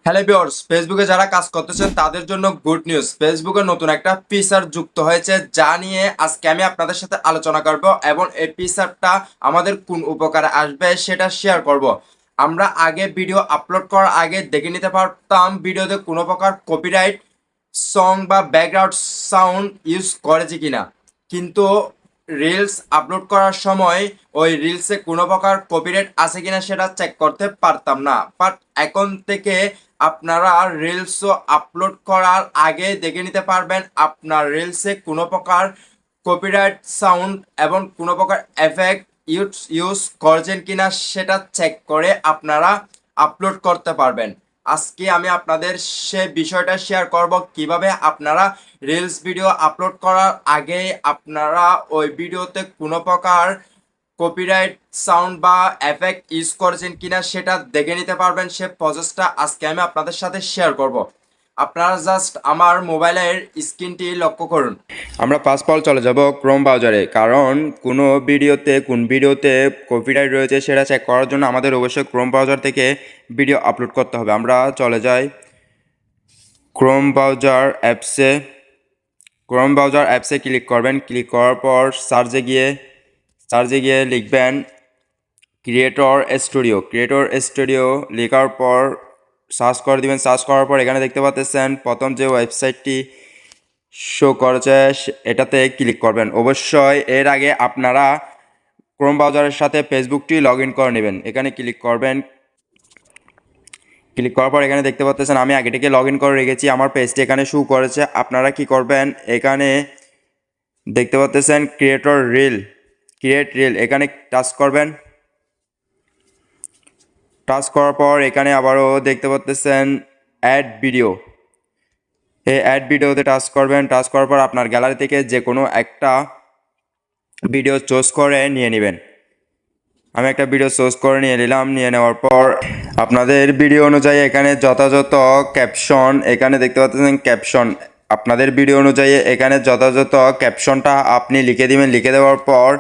Hello viewers, ফেসবুকে যারা কাজ করতেছেন তাদের জন্য গুড নিউজ। ফেসবুকে নতুন একটা ফিচার যুক্ত হয়েছে, যা নিয়ে আজকে আমি আপনাদের সাথে আলোচনা করব এবং এই ফিচারটা আমাদের কোন উপকারে আসবে সেটা শেয়ার করব। আমরা আগে ভিডিও আপলোড করার আগে দেখে নিতে পারতাম ভিডিওতে কোনো প্রকার কপিরাইট সং বা ব্যাকগ্রাউন্ড সাউন্ড ইউজ করেছে কিনা, কিন্তু রিলস আপলোড করার সময় ওই রিলসে কোনো প্রকার কপিরাইট আছে কিনা সেটা চেক করতে পারতাম না। বাট এখন থেকে আপনারা রিলসও আপলোড করার আগে দেখে নিতে পারবেন আপনার রিলসে কোনো প্রকার কপিরাইট সাউন্ড এবং কোনো প্রকার এফেক্ট ইউজ করছেন কিনা সেটা চেক করে আপনারা আপলোড করতে পারবেন। আজকে আমি আপনাদের সে বিষয়টা শেয়ার করব কিভাবে আপনারা রিলস ভিডিও আপলোড করার আগে আপনারা ওই ভিডিওতে কোনো প্রকার কপিরাইট সাউন্ড বা এফেক্ট ইউজ করেছেন কিনা সেটা দেখে নিতে পারবেন। সে প্রসেসটা আজকে আমি আপনাদের সাথে শেয়ার করব। আপনারা জাস্ট আমার মোবাইলের স্ক্রিনটি লক্ষ্য করুন। আমরা ফার্স্ট অফ অল চলে যাব ক্রোম ব্রাউজারে, কারণ কোন ভিডিওতে কপিরাইট রয়েছে সেটা চেক করার জন্য আমাদের অবশ্যই ক্রোম ব্রাউজার থেকে ভিডিও আপলোড করতে হবে। আমরা চলে যাই ক্রোম ব্রাউজার অ্যাপসে ক্লিক করবেন। ক্লিক করার পর সার্চে গিয়ে লিখবেন ক্রিয়েটর স্টুডিও লেখার পর সার্চ করে দিবেন। সার্চ করার পর এখানে দেখতে পাচ্ছেন প্রথম যে ওয়েবসাইটটি শো করেছে এটাতে ক্লিক করবেন। অবশ্যই এর আগে আপনারা ক্রোম ব্রাউজারের সাথে ফেসবুকটি লগ ইন করে নেবেন। এখানে ক্লিক করবেন। ক্লিক করার পর এখানে দেখতে পাচ্ছেন আমি আগে থেকে লগ ইন করে রেখেছি, আমার পেজটি এখানে শো করেছে। আপনারা কি করবেন, এখানে দেখতে পাচ্ছেন ক্রিয়েট রিল, এখানে টাচ করবেন। টাচ করার পর এখানে আবারও দেখতে পাচ্ছেন অ্যাড ভিডিও, এই অ্যাড ভিডিওতে টাচ করবেন। টাচ করার পর আপনার গ্যালারি থেকে যে কোনো একটা ভিডিও চুজ করে নিয়ে নেবেন। আমি একটা ভিডিও চুজ করে নিয়ে নিলাম। নিয়ে নেওয়ার পর আপনাদের ভিডিও অনুযায়ী এখানে যথাযথ ক্যাপশন, এখানে দেখতে পাচ্ছেন ক্যাপশন, আপনাদের ভিডিও অনুযায়ী এখানে যথাযথ ক্যাপশনটা আপনি লিখে দিবেন। লিখে দেওয়ার পর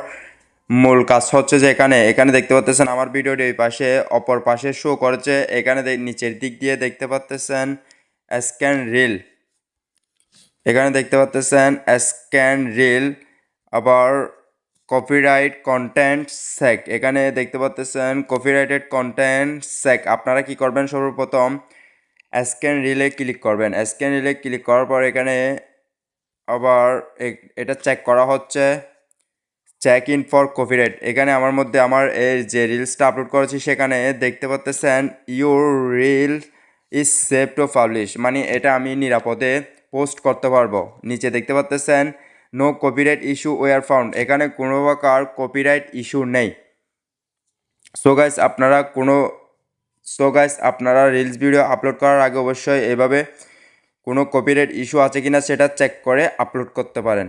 মূল কাজ হচ্ছে যে এখানে দেখতে পাচ্ছেন আমার ভিডিওটি এই পাশে অপর পাশে শো করেছে। এখানে নিচের দিক দিয়ে দেখতে পাচ্ছেন স্ক্যান রিল, এখানে দেখতে পাচ্ছেন স্ক্যান রিল, আবার কপিরাইট কন্টেন্ট সেক, এখানে দেখতে পাচ্ছেন কপিরাইটেড কন্টেন্ট সেক। আপনারা কি করবেন, সর্বপ্রথম স্ক্যান রিলে ক্লিক করবেন। স্ক্যান রিলে ক্লিক করার পর এখানে আবার এটা চেক করা হচ্ছে, চেক ইন ফর কপিরাইট। এখানে আমার এই যে রিলসটা আপলোড করেছি সেখানে দেখতে পাচ্ছেন your reel is save to publish, মানে এটা আমি নিরাপদে পোস্ট করতে পারবো। নিচে দেখতে পাচ্ছেন no copyright issue were found, এখানে কোনো প্রকার কপিরাইট ইস্যু নেই। সো গাইস আপনারা রিলস ভিডিও আপলোড করার আগে অবশ্যই এভাবে কোনো কপিরাইট ইস্যু আছে কিনা সেটা চেক করে আপলোড করতে পারেন।